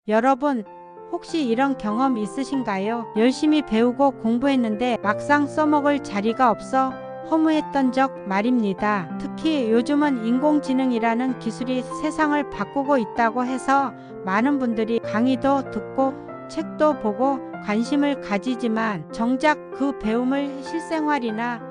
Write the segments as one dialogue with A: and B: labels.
A: 여러분, 혹시 이런 경험 있으신가요? 열심히 배우고 공부했는데 막상 써먹을 자리가 없어 허무했던 적 말입니다. 특히 요즘은 인공지능이라는 기술이 세상을 바꾸고 있다고 해서 많은 분들이 강의도 듣고 책도 보고 관심을 가지지만 정작 그 배움을 실생활이나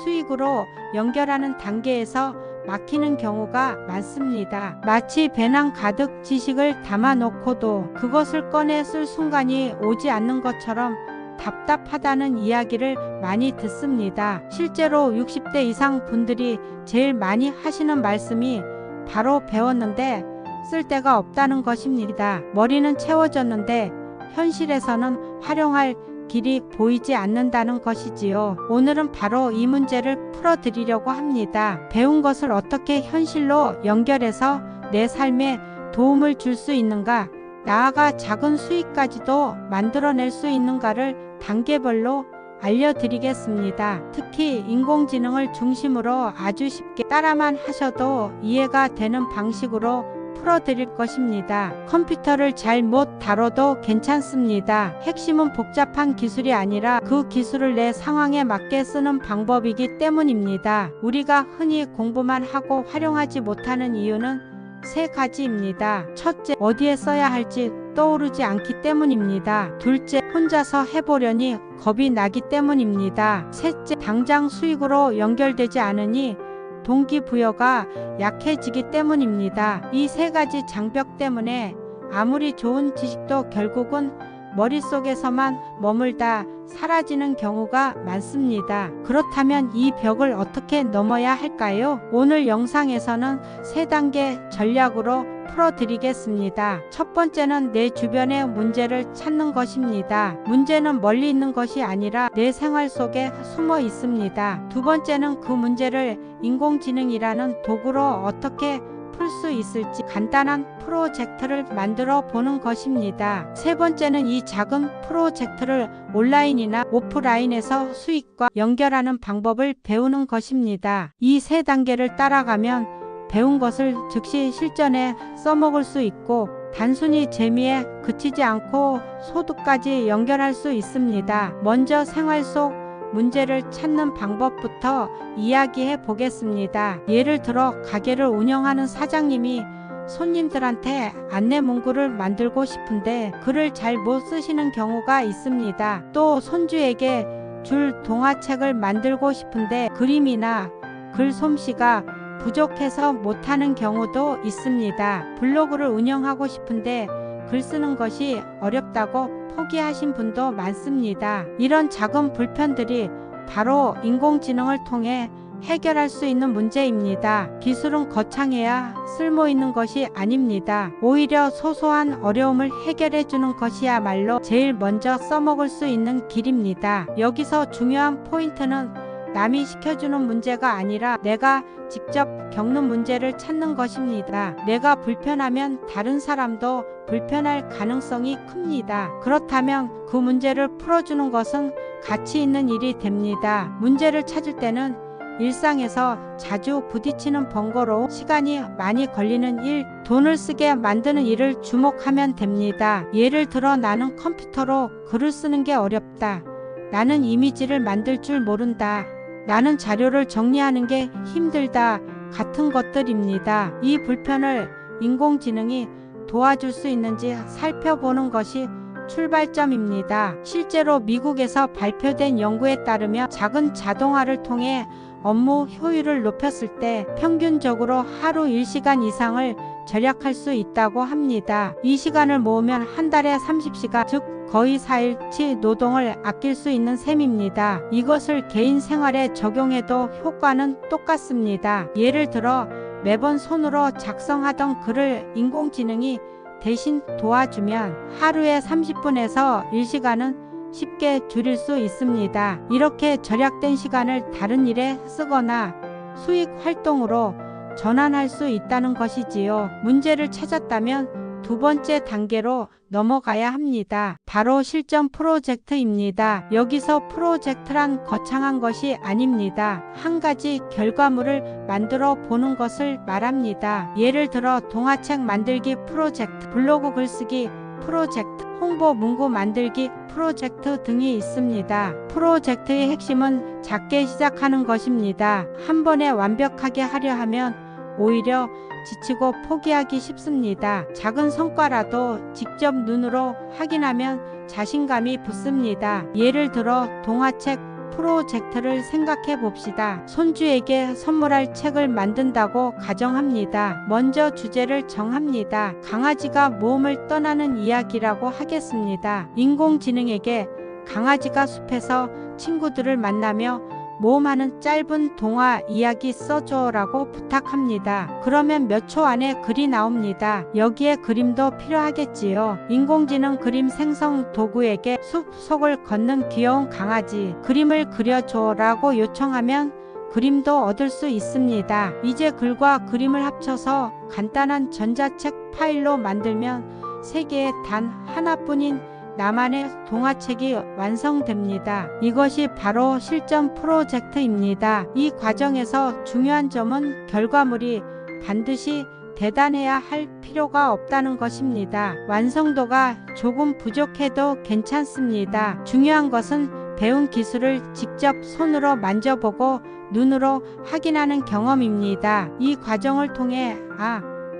A: 수익으로 연결하는 단계에서 막히는 경우가 많습니다. 마치 배낭 가득 지식을 담아놓고도 그것을 꺼내 쓸 순간이 오지 않는 것처럼 답답하다는 이야기를 많이 듣습니다. 실제로 60대 이상 분들이 제일 많이 하시는 말씀이 바로 배웠는데 쓸 데가 없다는 것입니다. 머리는 채워졌는데 현실에서는 활용할 길이 보이지 않는다는 것이지요. 오늘은 바로 이 문제를 풀어드리려고 합니다. 배운 것을 어떻게 현실로 연결해서 내 삶에 도움을 줄 수 있는가, 나아가 작은 수익까지도 만들어낼 수 있는가를 단계별로 알려드리겠습니다. 특히 인공지능을 중심으로 아주 쉽게 따라만 하셔도 이해가 되는 방식으로 풀어드릴 것입니다. 컴퓨터를 잘 못 다뤄도 괜찮습니다. 핵심은 복잡한 기술이 아니라 그 기술을 내 상황에 맞게 쓰는 방법이기 때문입니다. 우리가 흔히 공부만 하고 활용하지 못하는 이유는 세 가지입니다. 첫째, 어디에 써야 할지 떠오르지 않기 때문입니다. 둘째, 혼자서 해보려니 겁이 나기 때문입니다. 셋째, 당장 수익으로 연결되지 않으니 동기부여가 약해지기 때문입니다. 이 세 가지 장벽 때문에 아무리 좋은 지식도 결국은 머릿속에서만 머물다 사라지는 경우가 많습니다. 그렇다면 이 벽을 어떻게 넘어야 할까요? 오늘 영상에서는 세 단계 전략으로 풀어드리겠습니다. 첫 번째는 내 주변의 문제를 찾는 것입니다. 문제는 멀리 있는 것이 아니라 내 생활 속에 숨어 있습니다. 두 번째는 그 문제를 인공지능이라는 도구로 어떻게 풀 수 있을지 간단한 프로젝트를 만들어 보는 것입니다. 세 번째는 이 작은 프로젝트를 온라인이나 오프라인에서 수익과 연결하는 방법을 배우는 것입니다. 이 세 단계를 따라가면 배운 것을 즉시 실전에 써먹을 수 있고 단순히 재미에 그치지 않고 소득까지 연결할 수 있습니다. 먼저 생활 속 문제를 찾는 방법부터 이야기해 보겠습니다. 예를 들어 가게를 운영하는 사장님이 손님들한테 안내 문구를 만들고 싶은데 글을 잘 못 쓰시는 경우가 있습니다. 또 손주에게 줄 동화책을 만들고 싶은데 그림이나 글솜씨가 부족해서 못하는 경우도 있습니다. 블로그를 운영하고 싶은데 글 쓰는 것이 어렵다고 포기하신 분도 많습니다. 이런 작은 불편들이 바로 인공지능을 통해 해결할 수 있는 문제입니다. 기술은 거창해야 쓸모 있는 것이 아닙니다. 오히려 소소한 어려움을 해결해 주는 것이야말로 제일 먼저 써먹을 수 있는 길입니다. 여기서 중요한 포인트는 남이 시켜주는 문제가 아니라 내가 직접 겪는 문제를 찾는 것입니다. 내가 불편하면 다른 사람도 불편할 가능성이 큽니다. 그렇다면 그 문제를 풀어주는 것은 가치 있는 일이 됩니다. 문제를 찾을 때는 일상에서 자주 부딪히는 번거로운 시간이 많이 걸리는 일, 돈을 쓰게 만드는 일을 주목하면 됩니다. 예를 들어 나는 컴퓨터로 글을 쓰는 게 어렵다. 나는 이미지를 만들 줄 모른다. 나는 자료를 정리하는 게 힘들다 같은 것들입니다. 이 불편을 인공지능이 도와줄 수 있는지 살펴보는 것이 출발점입니다. 실제로 미국에서 발표된 연구에 따르면 작은 자동화를 통해 업무 효율을 높였을 때 평균적으로 하루 1시간 이상을 절약할 수 있다고 합니다. 이 시간을 모으면 한 달에 30시간, 즉 거의 4일치 노동을 아낄 수 있는 셈입니다. 이것을 개인 생활에 적용해도 효과는 똑같습니다. 예를 들어 매번 손으로 작성하던 글을 인공지능이 대신 도와주면 하루에 30분에서 1시간은 쉽게 줄일 수 있습니다. 이렇게 절약된 시간을 다른 일에 쓰거나 수익 활동으로 전환할 수 있다는 것이지요. 문제를 찾았다면 두 번째 단계로 넘어가야 합니다. 바로 실전 프로젝트입니다. 여기서 프로젝트란 거창한 것이 아닙니다. 한 가지 결과물을 만들어 보는 것을 말합니다. 예를 들어 동화책 만들기 프로젝트, 블로그 글쓰기 프로젝트, 홍보 문구 만들기 프로젝트 등이 있습니다. 프로젝트의 핵심은 작게 시작하는 것입니다. 한 번에 완벽하게 하려 하면 오히려 지치고 포기하기 쉽습니다. 작은 성과라도 직접 눈으로 확인하면 자신감이 붙습니다. 예를 들어 동화책 프로젝트를 생각해 봅시다. 손주에게 선물할 책을 만든다고 가정합니다. 먼저 주제를 정합니다. 강아지가 모험을 떠나는 이야기라고 하겠습니다. 인공지능에게 강아지가 숲에서 친구들을 만나며 모험하는 짧은 동화 이야기 써줘라고 부탁합니다. 그러면 몇 초 안에 글이 나옵니다. 여기에 그림도 필요하겠지요. 인공지능 그림 생성 도구에게 숲 속을 걷는 귀여운 강아지 그림을 그려줘라고 요청하면 그림도 얻을 수 있습니다. 이제 글과 그림을 합쳐서 간단한 전자책 파일로 만들면 세계에 단 하나뿐인 나만의 동화책이 완성됩니다. 이것이 바로 실전 프로젝트입니다. 이 과정에서 중요한 점은 결과물이 반드시 대단해야 할 필요가 없다는 것입니다. 완성도가 조금 부족해도 괜찮습니다. 중요한 것은 배운 기술을 직접 손으로 만져보고 눈으로 확인하는 경험입니다. 이 과정을 통해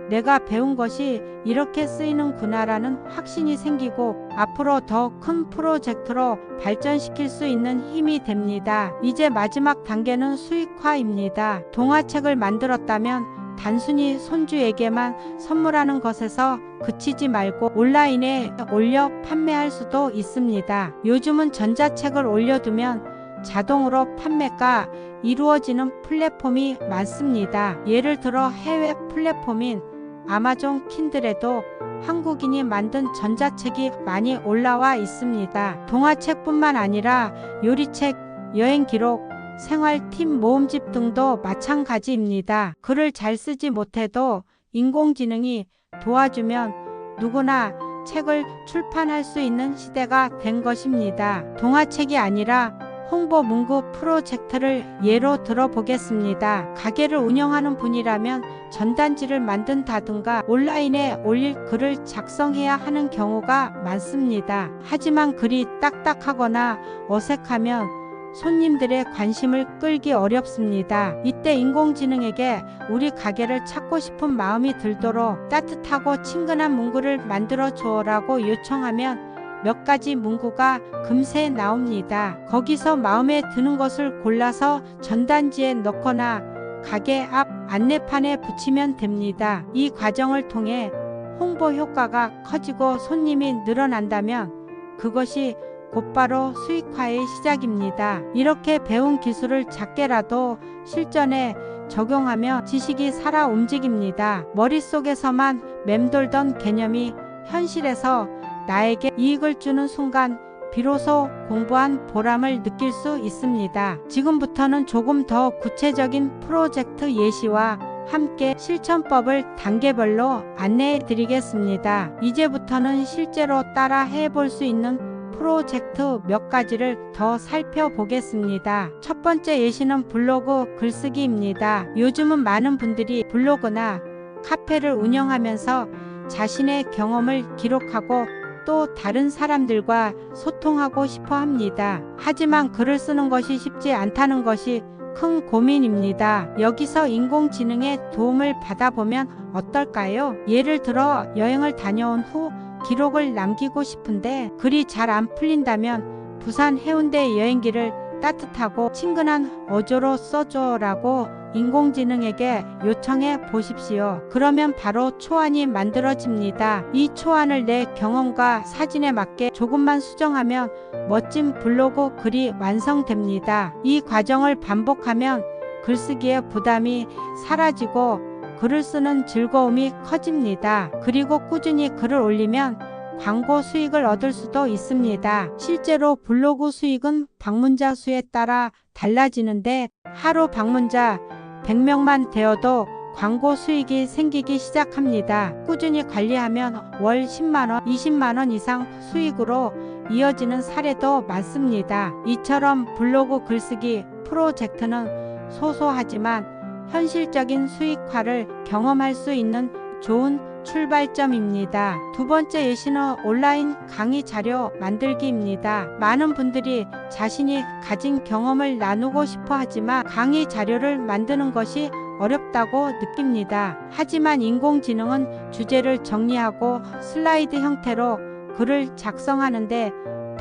A: 내가 배운 것이 이렇게 쓰이는구나라는 확신이 생기고 앞으로 더 큰 프로젝트로 발전시킬 수 있는 힘이 됩니다. 이제 마지막 단계는 수익화입니다. 동화책을 만들었다면 단순히 손주에게만 선물하는 것에서 그치지 말고 온라인에 올려 판매할 수도 있습니다. 요즘은 전자책을 올려두면 자동으로 판매가 이루어지는 플랫폼이 많습니다. 예를 들어 해외 플랫폼인 아마존 킨들에도 한국인이 만든 전자책이 많이 올라와 있습니다. 동화책뿐만 아니라 요리책, 여행기록, 생활팀 모음집 등도 마찬가지입니다. 글을 잘 쓰지 못해도 인공지능이 도와주면 누구나 책을 출판할 수 있는 시대가 된 것입니다. 동화책이 아니라 홍보 문구 프로젝트를 예로 들어보겠습니다. 가게를 운영하는 분이라면 전단지를 만든다든가 온라인에 올릴 글을 작성해야 하는 경우가 많습니다. 하지만 글이 딱딱하거나 어색하면 손님들의 관심을 끌기 어렵습니다. 이때 인공지능에게 우리 가게를 찾고 싶은 마음이 들도록 따뜻하고 친근한 문구를 만들어 줘라고 요청하면 몇 가지 문구가 금세 나옵니다. 거기서 마음에 드는 것을 골라서 전단지에 넣거나 가게 앞 안내판에 붙이면 됩니다. 이 과정을 통해 홍보 효과가 커지고 손님이 늘어난다면 그것이 곧바로 수익화의 시작입니다. 이렇게 배운 기술을 작게라도 실전에 적용하며 지식이 살아 움직입니다. 머릿속에서만 맴돌던 개념이 현실에서 나에게 이익을 주는 순간 비로소 공부한 보람을 느낄 수 있습니다. 지금부터는 조금 더 구체적인 프로젝트 예시와 함께 실천법을 단계별로 안내해 드리겠습니다. 이제부터는 실제로 따라 해볼 수 있는 프로젝트 몇 가지를 더 살펴보겠습니다. 첫 번째 예시는 블로그 글쓰기입니다. 요즘은 많은 분들이 블로그나 카페를 운영하면서 자신의 경험을 기록하고 또 다른 사람들과 소통하고 싶어 합니다. 하지만 글을 쓰는 것이 쉽지 않다는 것이 큰 고민입니다. 여기서 인공지능의 도움을 받아보면 어떨까요? 예를 들어 여행을 다녀온 후 기록을 남기고 싶은데 글이 잘 안 풀린다면 부산 해운대 여행기를 따뜻하고 친근한 어조로 써줘라고 인공지능에게 요청해 보십시오. 그러면 바로 초안이 만들어집니다. 이 초안을 내 경험과 사진에 맞게 조금만 수정하면 멋진 블로그 글이 완성됩니다. 이 과정을 반복하면 글쓰기의 부담이 사라지고 글을 쓰는 즐거움이 커집니다. 그리고 꾸준히 글을 올리면 광고 수익을 얻을 수도 있습니다. 실제로 블로그 수익은 방문자 수에 따라 달라지는데 하루 방문자 100명만 되어도 광고 수익이 생기기 시작합니다. 꾸준히 관리하면 월 10만원, 20만원 이상 수익으로 이어지는 사례도 많습니다. 이처럼 블로그 글쓰기 프로젝트는 소소하지만 현실적인 수익화를 경험할 수 있는 좋은 출발점입니다. 두 번째 예시는 온라인 강의 자료 만들기입니다. 많은 분들이 자신이 가진 경험을 나누고 싶어 하지만 강의 자료를 만드는 것이 어렵다고 느낍니다. 하지만 인공지능은 주제를 정리하고 슬라이드 형태로 글을 작성하는데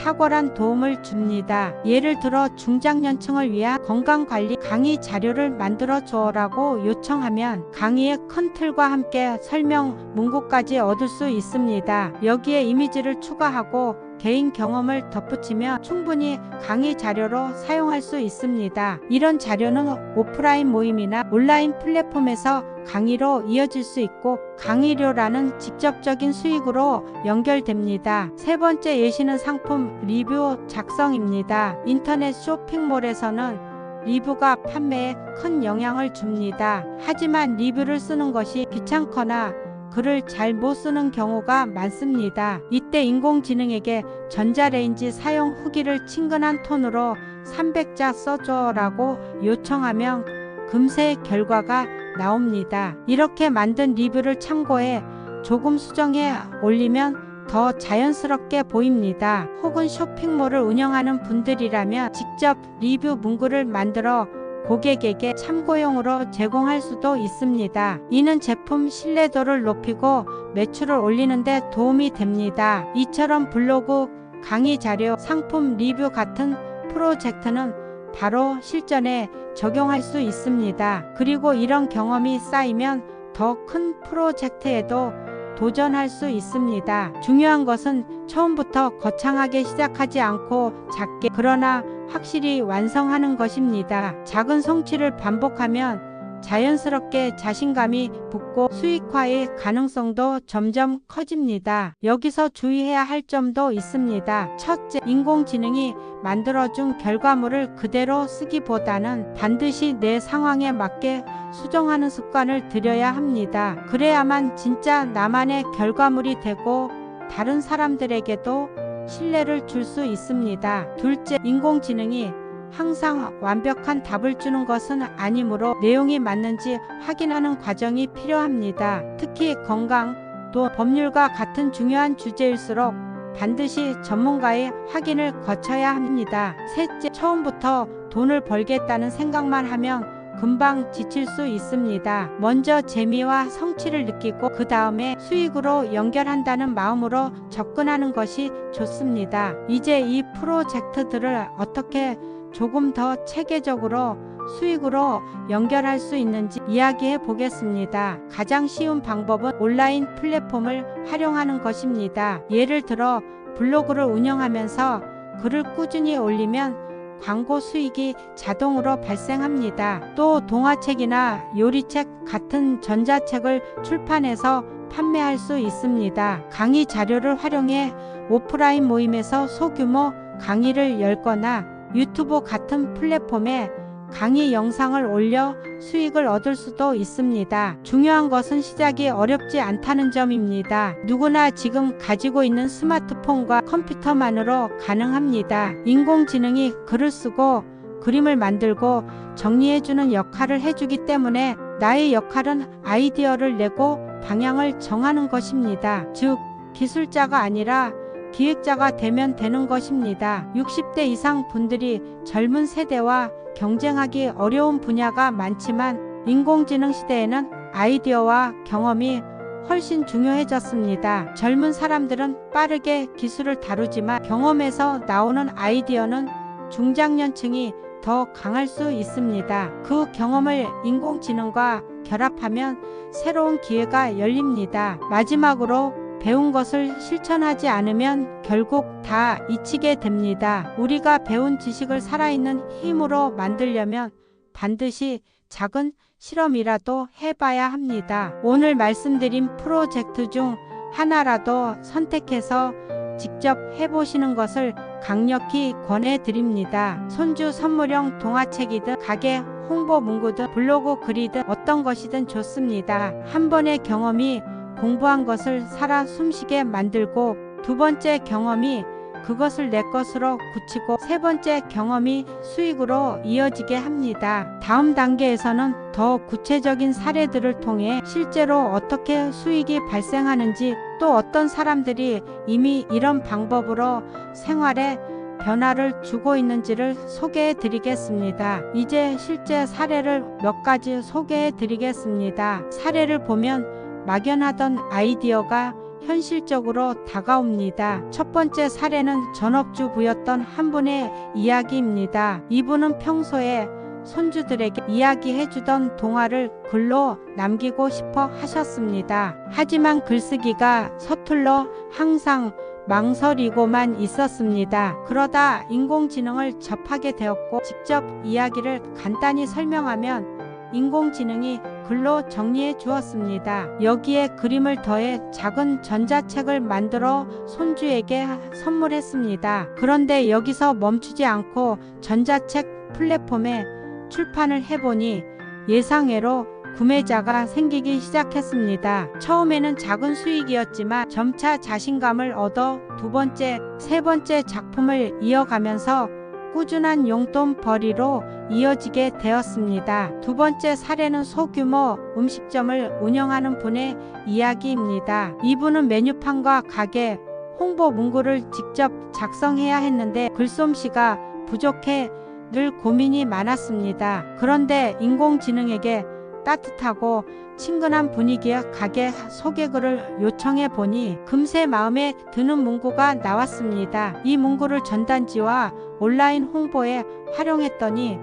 A: 탁월한 도움을 줍니다. 예를 들어 중장년층을 위한 건강관리 강의 자료를 만들어 주어라고 요청하면 강의의 큰 틀과 함께 설명 문구까지 얻을 수 있습니다. 여기에 이미지를 추가하고 개인 경험을 덧붙이며 충분히 강의 자료로 사용할 수 있습니다. 이런 자료는 오프라인 모임이나 온라인 플랫폼에서 강의로 이어질 수 있고 강의료라는 직접적인 수익으로 연결됩니다. 세 번째 예시는 상품 리뷰 작성입니다. 인터넷 쇼핑몰에서는 리뷰가 판매에 큰 영향을 줍니다. 하지만 리뷰를 쓰는 것이 귀찮거나 글을 잘 못 쓰는 경우가 많습니다. 이때 인공지능에게 전자레인지 사용 후기를 친근한 톤으로 300자 써줘라고 요청하면 금세 결과가 나옵니다. 이렇게 만든 리뷰를 참고해 조금 수정해 올리면 더 자연스럽게 보입니다. 혹은 쇼핑몰을 운영하는 분들이라면 직접 리뷰 문구를 만들어 고객에게 참고용으로 제공할 수도 있습니다. 이는 제품 신뢰도를 높이고 매출을 올리는 데 도움이 됩니다. 이처럼 블로그, 강의 자료, 상품 리뷰 같은 프로젝트는 바로 실전에 적용할 수 있습니다. 그리고 이런 경험이 쌓이면 더 큰 프로젝트에도 도전할 수 있습니다. 중요한 것은 처음부터 거창하게 시작하지 않고 작게 그러나 확실히 완성하는 것입니다. 작은 성취를 반복하면 자연스럽게 자신감이 붙고 수익화의 가능성도 점점 커집니다. 여기서 주의해야 할 점도 있습니다. 첫째, 인공지능이 만들어준 결과물을 그대로 쓰기보다는 반드시 내 상황에 맞게 수정하는 습관을 들여야 합니다. 그래야만 진짜 나만의 결과물이 되고 다른 사람들에게도 신뢰를 줄 수 있습니다. 둘째, 인공지능이 항상 완벽한 답을 주는 것은 아니므로 내용이 맞는지 확인하는 과정이 필요합니다. 특히 건강, 또 법률과 같은 중요한 주제일수록 반드시 전문가의 확인을 거쳐야 합니다. 셋째, 처음부터 돈을 벌겠다는 생각만 하면 금방 지칠 수 있습니다. 먼저 재미와 성취를 느끼고 그 다음에 수익으로 연결한다는 마음으로 접근하는 것이 좋습니다. 이제 이 프로젝트들을 어떻게 조금 더 체계적으로 수익으로 연결할 수 있는지 이야기해 보겠습니다. 가장 쉬운 방법은 온라인 플랫폼을 활용하는 것입니다. 예를 들어 블로그를 운영하면서 글을 꾸준히 올리면 광고 수익이 자동으로 발생합니다. 또 동화책이나 요리책 같은 전자책을 출판해서 판매할 수 있습니다. 강의 자료를 활용해 오프라인 모임에서 소규모 강의를 열거나 유튜브 같은 플랫폼에 강의 영상을 올려 수익을 얻을 수도 있습니다. 중요한 것은 시작이 어렵지 않다는 점입니다. 누구나 지금 가지고 있는 스마트폰과 컴퓨터만으로 가능합니다. 인공지능이 글을 쓰고 그림을 만들고 정리해주는 역할을 해주기 때문에 나의 역할은 아이디어를 내고 방향을 정하는 것입니다. 즉, 기술자가 아니라 기획자가 되면 되는 것입니다. 60대 이상 분들이 젊은 세대와 경쟁하기 어려운 분야가 많지만 인공지능 시대에는 아이디어와 경험이 훨씬 중요해졌습니다. 젊은 사람들은 빠르게 기술을 다루지만 경험에서 나오는 아이디어는 중장년층이 더 강할 수 있습니다. 그 경험을 인공지능과 결합하면 새로운 기회가 열립니다. 마지막으로 배운 것을 실천하지 않으면 결국 다 잊히게 됩니다. 우리가 배운 지식을 살아있는 힘으로 만들려면 반드시 작은 실험이라도 해봐야 합니다. 오늘 말씀드린 프로젝트 중 하나라도 선택해서 직접 해보시는 것을 강력히 권해드립니다. 손주 선물용 동화책이든 가게 홍보 문구든 블로그 글이든 어떤 것이든 좋습니다. 한 번의 경험이 공부한 것을 살아 숨쉬게 만들고 두 번째 경험이 그것을 내 것으로 굳히고 세 번째 경험이 수익으로 이어지게 합니다. 다음 단계에서는 더 구체적인 사례들을 통해 실제로 어떻게 수익이 발생하는지, 또 어떤 사람들이 이미 이런 방법으로 생활에 변화를 주고 있는지를 소개해 드리겠습니다. 이제 실제 사례를 몇 가지 소개해 드리겠습니다. 사례를 보면 막연하던 아이디어가 현실적으로 다가옵니다. 첫 번째 사례는 전업주부였던 한 분의 이야기입니다. 이분은 평소에 손주들에게 이야기해주던 동화를 글로 남기고 싶어 하셨습니다. 하지만 글쓰기가 서툴러 항상 망설이고만 있었습니다. 그러다 인공지능을 접하게 되었고, 직접 이야기를 간단히 설명하면 인공지능이 글로 정리해 주었습니다. 여기에 그림을 더해 작은 전자책을 만들어 손주에게 선물했습니다. 그런데 여기서 멈추지 않고 전자책 플랫폼에 출판을 해보니 예상외로 구매자가 생기기 시작했습니다. 처음에는 작은 수익이었지만 점차 자신감을 얻어 두 번째, 세 번째 작품을 이어가면서 꾸준한 용돈벌이로 이어지게 되었습니다. 두 번째 사례는 소규모 음식점을 운영하는 분의 이야기입니다. 이분은 메뉴판과 가게 홍보 문구를 직접 작성해야 했는데 글솜씨가 부족해 늘 고민이 많았습니다. 그런데 인공지능에게 따뜻하고 친근한 분위기의 가게 소개글을 요청해 보니 금세 마음에 드는 문구가 나왔습니다. 이 문구를 전단지와 온라인 홍보에 활용했더니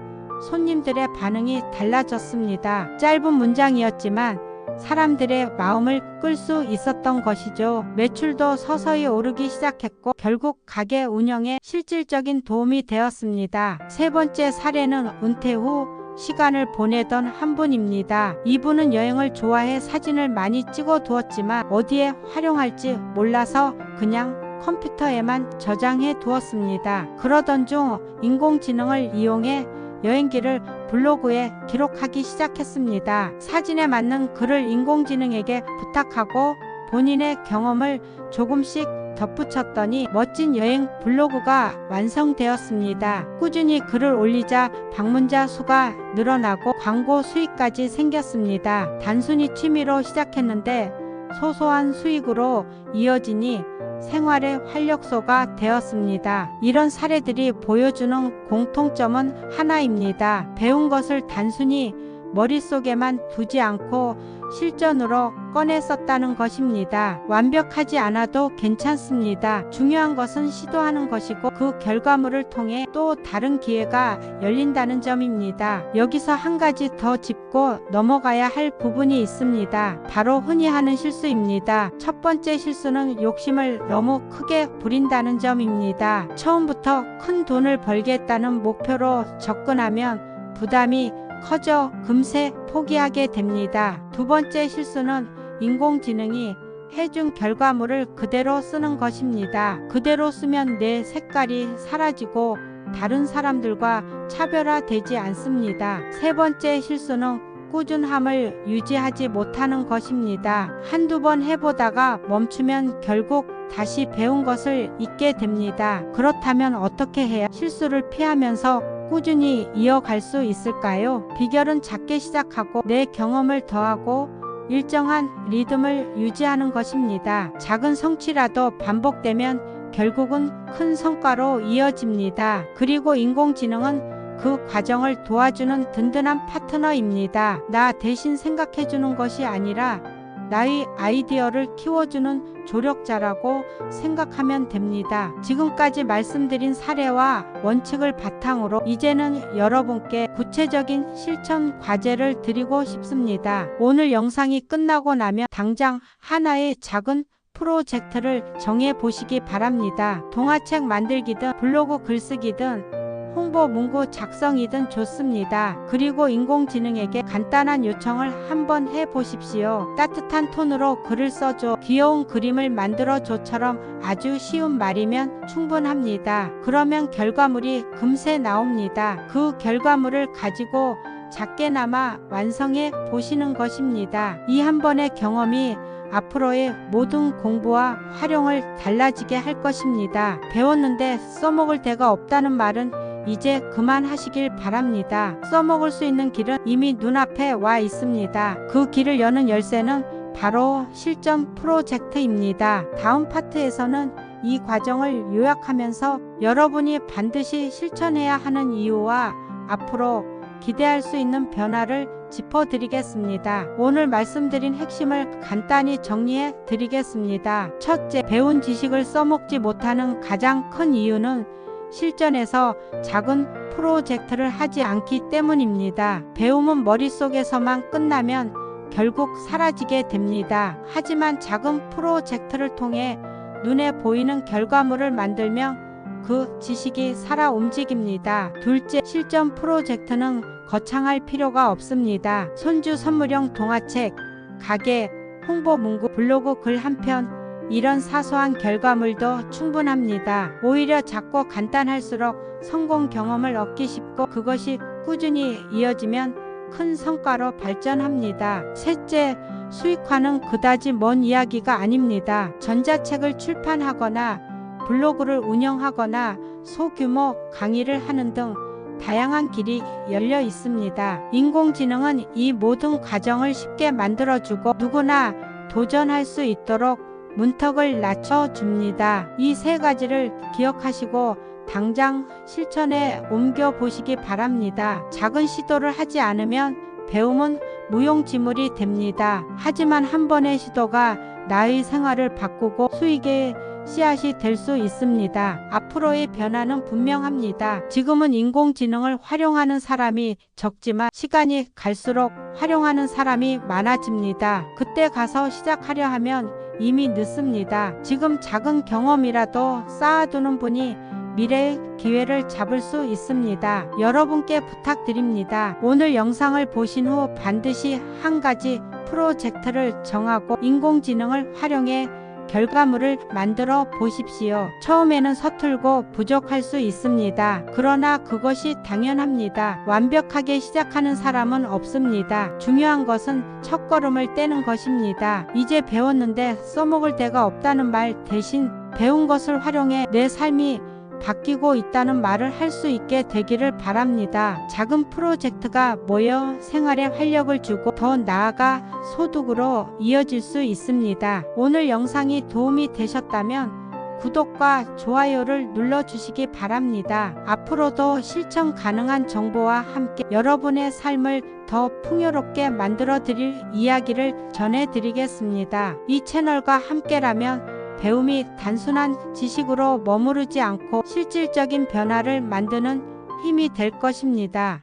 A: 손님들의 반응이 달라졌습니다. 짧은 문장이었지만 사람들의 마음을 끌 수 있었던 것이죠. 매출도 서서히 오르기 시작했고 결국 가게 운영에 실질적인 도움이 되었습니다. 세 번째 사례는 은퇴 후 시간을 보내던 한 분입니다. 이분은 여행을 좋아해 사진을 많이 찍어 두었지만 어디에 활용할지 몰라서 그냥 컴퓨터에만 저장해 두었습니다. 그러던 중 인공지능을 이용해 여행기를 블로그에 기록하기 시작했습니다. 사진에 맞는 글을 인공지능에게 부탁하고 본인의 경험을 조금씩 덧붙였더니 멋진 여행 블로그가 완성되었습니다. 꾸준히 글을 올리자 방문자 수가 늘어나고 광고 수익까지 생겼습니다. 단순히 취미로 시작했는데 소소한 수익으로 이어지니 생활의 활력소가 되었습니다. 이런 사례들이 보여주는 공통점은 하나입니다. 배운 것을 단순히 머릿속에만 두지 않고 실전으로 꺼내 썼다는 것입니다. 완벽하지 않아도 괜찮습니다. 중요한 것은 시도하는 것이고 그 결과물을 통해 또 다른 기회가 열린다는 점입니다. 여기서 한 가지 더 짚고 넘어가야 할 부분이 있습니다. 바로 흔히 하는 실수입니다. 첫 번째 실수는 욕심을 너무 크게 부린다는 점입니다. 처음부터 큰 돈을 벌겠다는 목표로 접근하면 부담이 커져 금세 포기하게 됩니다. 두 번째 실수는 인공지능이 해준 결과물을 그대로 쓰는 것입니다. 그대로 쓰면 내 색깔이 사라지고 다른 사람들과 차별화되지 않습니다. 세 번째 실수는 꾸준함을 유지하지 못하는 것입니다. 한두 번 해보다가 멈추면 결국 다시 배운 것을 잊게 됩니다. 그렇다면 어떻게 해야 실수를 피하면서 꾸준히 이어갈 수 있을까요? 비결은 작게 시작하고 내 경험을 더하고 일정한 리듬을 유지하는 것입니다. 작은 성취라도 반복되면 결국은 큰 성과로 이어집니다. 그리고 인공지능은 그 과정을 도와주는 든든한 파트너입니다. 나 대신 생각해주는 것이 아니라 나의 아이디어를 키워주는 조력자라고 생각하면 됩니다. 지금까지 말씀드린 사례와 원칙을 바탕으로 이제는 여러분께 구체적인 실천 과제를 드리고 싶습니다. 오늘 영상이 끝나고 나면 당장 하나의 작은 프로젝트를 정해 보시기 바랍니다. 동화책 만들기든 블로그 글쓰기든 홍보 문구 작성이든 좋습니다. 그리고 인공지능에게 간단한 요청을 한번 해보십시오. 따뜻한 톤으로 글을 써줘, 귀여운 그림을 만들어줘처럼 아주 쉬운 말이면 충분합니다. 그러면 결과물이 금세 나옵니다. 그 결과물을 가지고 작게나마 완성해 보시는 것입니다. 이 한 번의 경험이 앞으로의 모든 공부와 활용을 달라지게 할 것입니다. 배웠는데 써먹을 데가 없다는 말은 이제 그만하시길 바랍니다. 써먹을 수 있는 길은 이미 눈앞에 와 있습니다. 그 길을 여는 열쇠는 바로 실전 프로젝트입니다. 다음 파트에서는 이 과정을 요약하면서 여러분이 반드시 실천해야 하는 이유와 앞으로 기대할 수 있는 변화를 짚어드리겠습니다. 오늘 말씀드린 핵심을 간단히 정리해 드리겠습니다. 첫째, 배운 지식을 써먹지 못하는 가장 큰 이유는 실전에서 작은 프로젝트를 하지 않기 때문입니다. 배움은 머릿속에서만 끝나면 결국 사라지게 됩니다. 하지만 작은 프로젝트를 통해 눈에 보이는 결과물을 만들면 그 지식이 살아 움직입니다. 둘째, 실전 프로젝트는 거창할 필요가 없습니다. 손주 선물용 동화책, 가게, 홍보 문구, 블로그 글 한 편, 이런 사소한 결과물도 충분합니다. 오히려 작고 간단할수록 성공 경험을 얻기 쉽고 그것이 꾸준히 이어지면 큰 성과로 발전합니다. 셋째, 수익화는 그다지 먼 이야기가 아닙니다. 전자책을 출판하거나 블로그를 운영하거나 소규모 강의를 하는 등 다양한 길이 열려 있습니다. 인공지능은 이 모든 과정을 쉽게 만들어주고 누구나 도전할 수 있도록 문턱을 낮춰줍니다. 이 세 가지를 기억하시고 당장 실천에 옮겨 보시기 바랍니다. 작은 시도를 하지 않으면 배움은 무용지물이 됩니다. 하지만 한 번의 시도가 나의 생활을 바꾸고 수익의 씨앗이 될 수 있습니다. 앞으로의 변화는 분명합니다. 지금은 인공지능을 활용하는 사람이 적지만 시간이 갈수록 활용하는 사람이 많아집니다. 그때 가서 시작하려 하면 이미 늦습니다. 지금 작은 경험이라도 쌓아두는 분이 미래의 기회를 잡을 수 있습니다. 여러분께 부탁드립니다. 오늘 영상을 보신 후 반드시 한 가지 프로젝트를 정하고 인공지능을 활용해 결과물을 만들어 보십시오. 처음에는 서툴고 부족할 수 있습니다. 그러나 그것이 당연합니다. 완벽하게 시작하는 사람은 없습니다. 중요한 것은 첫걸음을 떼는 것입니다. 이제 배웠는데 써먹을 데가 없다는 말 대신 배운 것을 활용해 내 삶이 바뀌고 있다는 말을 할 수 있게 되기를 바랍니다. 작은 프로젝트가 모여 생활에 활력을 주고 더 나아가 소득으로 이어질 수 있습니다. 오늘 영상이 도움이 되셨다면 구독과 좋아요를 눌러주시기 바랍니다. 앞으로도 실천 가능한 정보와 함께 여러분의 삶을 더 풍요롭게 만들어 드릴 이야기를 전해드리겠습니다. 이 채널과 함께라면 배움이 단순한 지식으로 머무르지 않고 실질적인 변화를 만드는 힘이 될 것입니다.